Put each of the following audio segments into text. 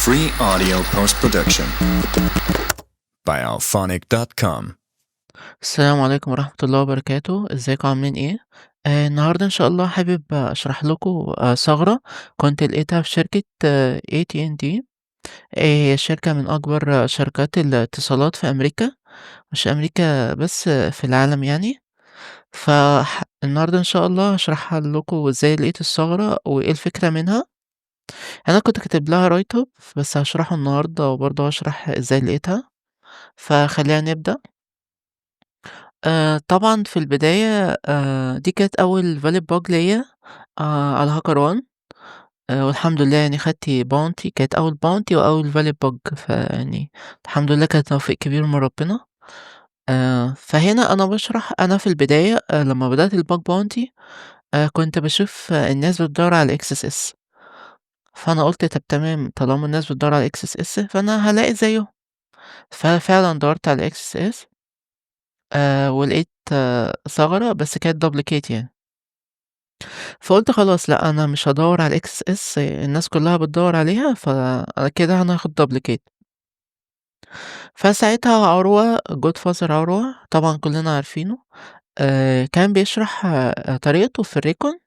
Free audio post-production by alphonic.com. السلام عليكم ورحمة الله وبركاته، إزيكم عاملين إيه؟ النهارده إن شاء الله حابب أشرح لكم ثغرة كنت لقيتها في شركة AT&T. هي شركة من أكبر شركات الاتصالات في أمريكا، مش أمريكا بس في العالم يعني. النهارده إن شاء الله هاشرحها لكم إزاي لقيت الثغرة وإيه الفكرة منها. أنا كنت كاتب لها write up بس هاشرحه النهارده وبرضه هاشرح إزاي لقيتها، فخلينا نبدأ. طبعًا في البداية دي كانت أول valid bug ليّا على HackerOne. والحمد لله يعني خدت bounty، كانت أول bounty وأول valid bug، فيعني الحمد لله كان توفيق كبير من ربنا. فهنا أنا باشرح أنا في البداية لمّا بدأت الbug bounty كنت باشوف الناس بتدوّر على XSS، فأنا قُلت طب تمام طالما الناس بتدوّر على XSS فأنا هالاقي زيّهم، ففعلًا دوّرت على XSS ولقيت ثغرة بس كانت duplicate يعني. فقُلت خلاص لأ، أنا مش هادوّر على الXS الناس كلّها بتدوّر عليها، فأنا كده أنا هاخد duplicate. فساعتها عروة godfather عروة طبعًا كلّنا عارفينه، كان بيشرح طريقته في الrecon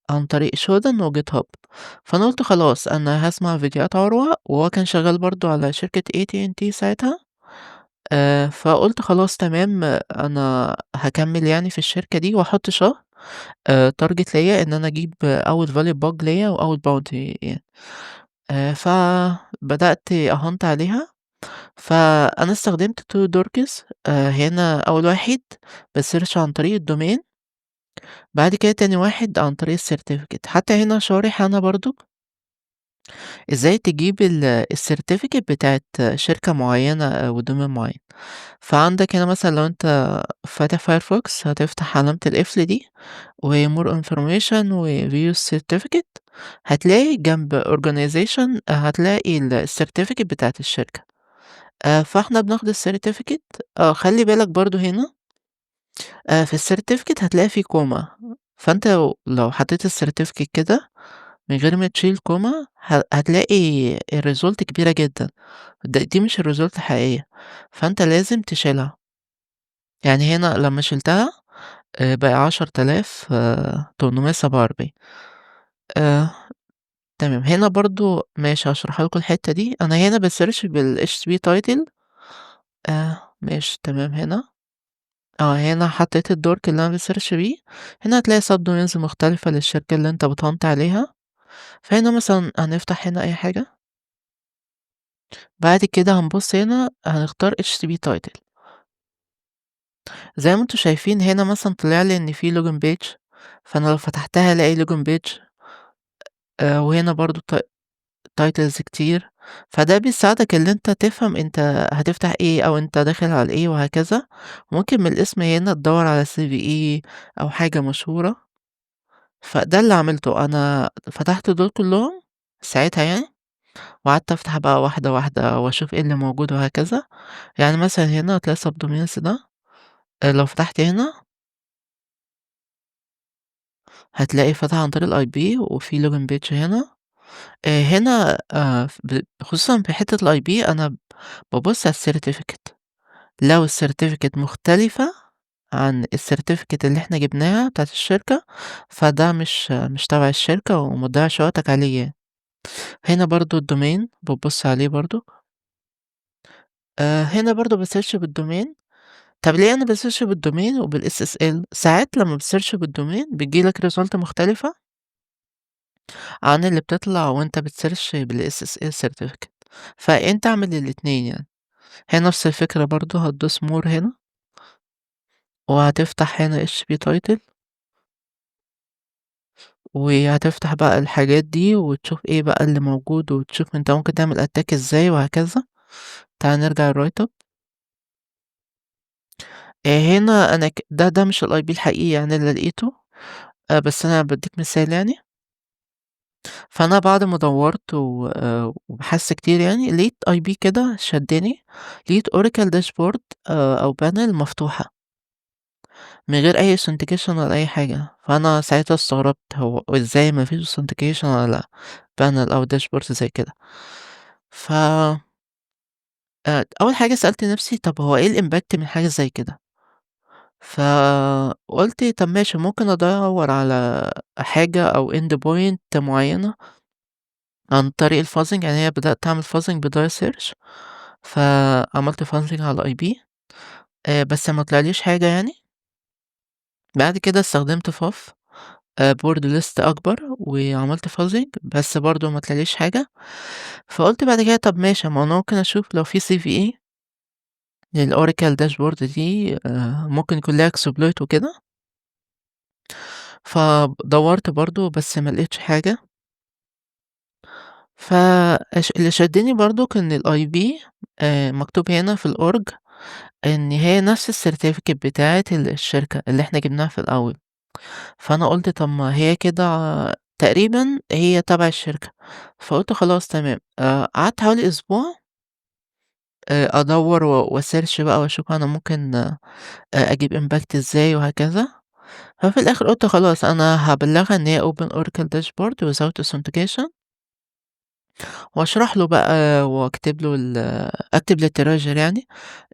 عن طريق shodan وGitHub. فأنا قُلت خلاص أنا هاسمع فيديوهات عروة، وهو كان شغّال برضه على شركة AT&T ساعتها. فقُلت خلاص تمام أنا هاكمّل يعني في الشركة دي وأحُط شهر target ليّا إن أنا أجيب أول valid bug ليّا وأول bounty يعني. فبدأت أhunt عليها، فأنا استخدمت two dorks. هنا أول واحد بasearch عن طريق الdomain، بعد كده تاني واحد عن طريق الcertificate. حتى هنا شارح أنا برضه إزاي تجيب الcertificate بتاعة شركة معيّنة وdomain معيّن. فعندك هنا مثلًا لو أنت فاتح فايرفوكس هتفتح علامة القفل دي وmore information وview certificate، هتلاقي جنب organization هتلاقي الcertificate بتاعة الشركة. فإحنا بناخد الcertificate. خلّي بالك برضه هنا في الcertificate هتلاقي في كوما، فأنت لو حطيت الcertificate كده من غير ما تشيل كوما هتلاقي الresult كبيرة جدًا، دي مش الresult الحقيقية، فأنت لازم تشيلها. يعني هنا لمّا شِلتها بقى 10,847. آآ تمام، هنا برضه ماشي هاشرح لكم الحتّة دي. أنا هنا بasearch بالHTTP title. ماشي تمام هنا. هنا حطيت الدرج اللي أنا بasearch بيه، هنا هتلاقي subdomains مختلفة للشركة اللي أنت بتhunt عليها. فهنا مثلًا هنفتح هنا أي حاجة، بعد كده هنبُص هنا هنختار HTTP title. زي ما أنتم شايفين هنا مثلًا طلع لي إن في login page، فأنا لو فتحتها هالاقي login page. وهنا برضه titles كتير، فده بيساعدك اللي أنت تفهم أنت هتفتح إيه أو أنت داخل على إيه وهكذا. ممكن من الاسم هنا تدوّر على CVE أو حاجة مشهورة. فده اللي عملته، أنا فتحت دول كلّهم ساعتها يعني، وقعدت أفتح بقى واحدة، واحدة وأشوف إيه اللي موجود وهكذا. يعني مثلًا هنا هتلاقي subdomains ده، لو فتحت هنا هتلاقي فتح عن طريق الIP وفي login page هنا. هنا خصوصًا في حتّة الIP أنا بابُص على الcertificate، لو الcertificate مختلفة عن الcertificate اللي إحنا جبناها بتاعة الشركة، فده مش تبع الشركة وما تضيّعش وقتك عليه يعني. هنا برضه الdomain بابُص عليه برضه. هنا برضه بasearch بالdomain. طب ليه أنا بasearch بالdomain وبالSSL؟ ساعات لمّا بتsearch بالdomain بتيجي لك result مختلفة عن اللي بتطلع وأنت بتsearch بالSSL certificate، فأنت اعمل الاتنين يعني. هي نفس الفكرة برضه هتدوس more هنا، وهتفتح هنا HTTP title، وهتفتح بقى الحاجات دي وتشوف إيه بقى اللي موجود، وتشوف أنت ممكن تعمل attack إزاي وهكذا. تعالَ نرجع للwrite up. هنا أنا ده مش الIP الحقيقي يعني اللي لقيته، بس أنا بادّيك مثال يعني. فأنا بعد ما دوّرت وبحثت كتير يعني لقيت IP كده شدّني، لقيت Oracle dashboard أو panel مفتوحة من غير أي authentication ولا أي حاجة. فأنا ساعتها استغربت هو إزاي ما فيش authentication ولا panel أو dashboard زي كده. ف أول حاجة سألت نفسي طب هو إيه الimpact من حاجة زي كده؟ فقُلت طب ماشي ممكن أدوّر على حاجة أو endpoint معيّنة عن طريق الfuzzing، يعني هي بدأت أعمل fuzzing بداية search، فعملت fuzzing على الIP بس ما طلعليش حاجة يعني. بعد كده استخدمت FUF board list أكبر وعملت fuzzing بس برضه ما طلعليش حاجة. فقُلت بعد كده طب ماشي ما أنا ممكن أشوف لو في CVE للOracle dashboard دي ممكن يكون ليها exploit وكده. فدوّرت برضه بس ما لقيتش حاجة. اللي شدّني برضه كان الIP مكتوب هنا في الorg إن هي نفس الcertificate بتاعة الشركة اللي إحنا جبناها في الأول. فأنا قُلت طب ما هي كده تقريبًا هي تبع الشركة. فقُلت خلاص تمام. قعدت حوالي أسبوع أدوّر وأsearch بقى وأشوف أنا ممكن أجيب impact إزاي وهكذا. ففي الآخر قُلت خلاص أنا هابلّغها إن هي open Oracle dashboard without authentication، وأشرح له بقى وأكتب له أكتب للTrager يعني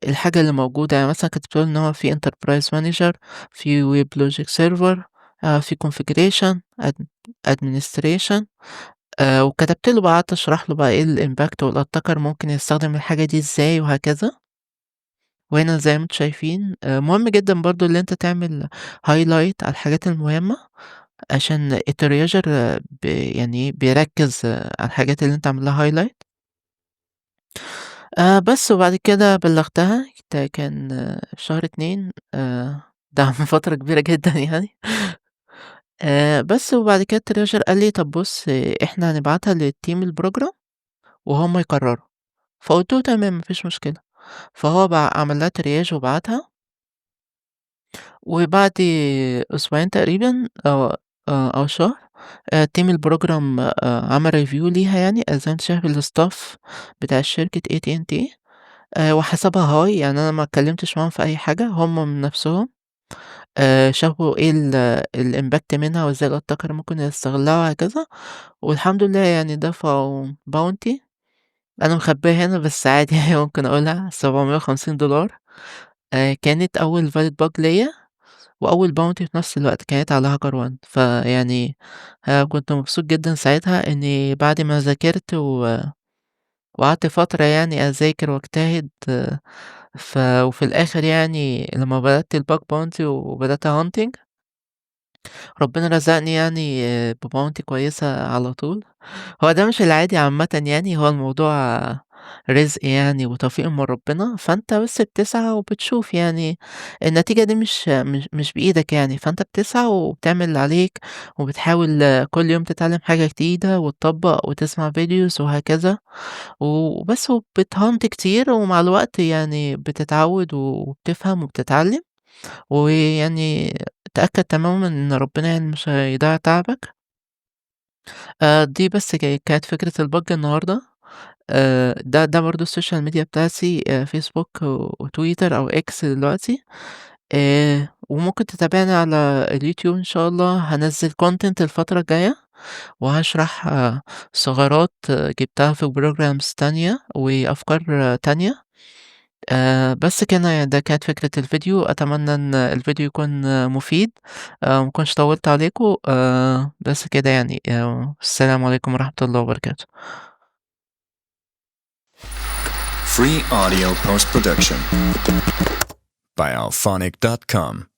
الحاجة اللي موجودة. يعني مثلًا كتبت له إن هو في enterprise manager، في web logic server، في configuration administration. وكتبت له بقى قعدت أشرح له بقى إيه الimpact والattacker ممكن يستخدم الحاجة دي إزاي وهكذا. وهنا زي ما أنتم شايفين مهم جدًا برضه اللي أنت تعمل highlight على الحاجات المهمة، عشان الTrager يعني بيركّز على الحاجات اللي أنت عامل لها highlight. بس وبعد كده بلّغتها ده كان في شهر 2 ده من فترة كبيرة جدًا يعني. بس وبعد كده الTrager قال لي: "طب بُص إحنا هنبعتها لteam الprogram وهُم يقرروا." فقُلت له: "تمام ما فيش مشكلة." فهو عمل لها triage وبعتها، وبعد أسبوعين تقريبًا أو شهر team الprogram عمل review ليها يعني as أنت شايف الstaff بتاع شركة AT&T وحسبها high. يعني أنا ما اتكلمتش معاهم في أي حاجة، هم من نفسهم شافوا إيه الimpact منها وإزاي الattacker ممكن يستغلها وهكذا. والحمد لله يعني دفعوا bounty أنا مخبيها هنا بس عادي يعني ممكن أقولها $750. كانت أول valid bug ليّا وأول bounty في نفس الوقت، كانت على HackerOne. فيعني كنت مبسوط جدًا ساعتها إني بعد ما ذاكرت وقعدت فترة يعني أذاكر وأجتهد وفي الآخر يعني لمّا بدأت الbug bounty وبدأت hunting ربنا رزقني يعني بbounty كويسة على طول. هو ده مش العادي عامةً يعني، هو الموضوع رزق يعني وتوفيق من ربنا. فأنت بس بتسعى وبتشوف يعني النتيجة دي مش بإيدك يعني. فأنت بتسعى وبتعمل اللي عليك وبتحاول كل يوم تتعلم حاجة جديدة وتطبّق وتسمع videos وهكذا. وبس وبتhunt كتير ومع الوقت يعني بتتعود وبتفهم وبتتعلم. ويعني تأكد تمامًا إن ربنا يعني مش هيضيّع تعبك. دي بس كانت فكرة البَج النهارده. ده برضه السوشيال ميديا بتاعتي فيسبوك وتويتر أو إكس دلوقتي. وممكن تتابعني على اليوتيوب إن شاء الله، هانزّل content الفترة الجاية، وهاشرح ثغرات جِبتها في programs تانية وأفكار تانية. بس كده يعني ده كانت فكرة الفيديو. أتمنى إن الفيديو يكون مفيد. ما أكونش طوّلت عليكم. بس كده يعني السلام عليكم ورحمة الله وبركاته. Free audio post production by alphonic.com.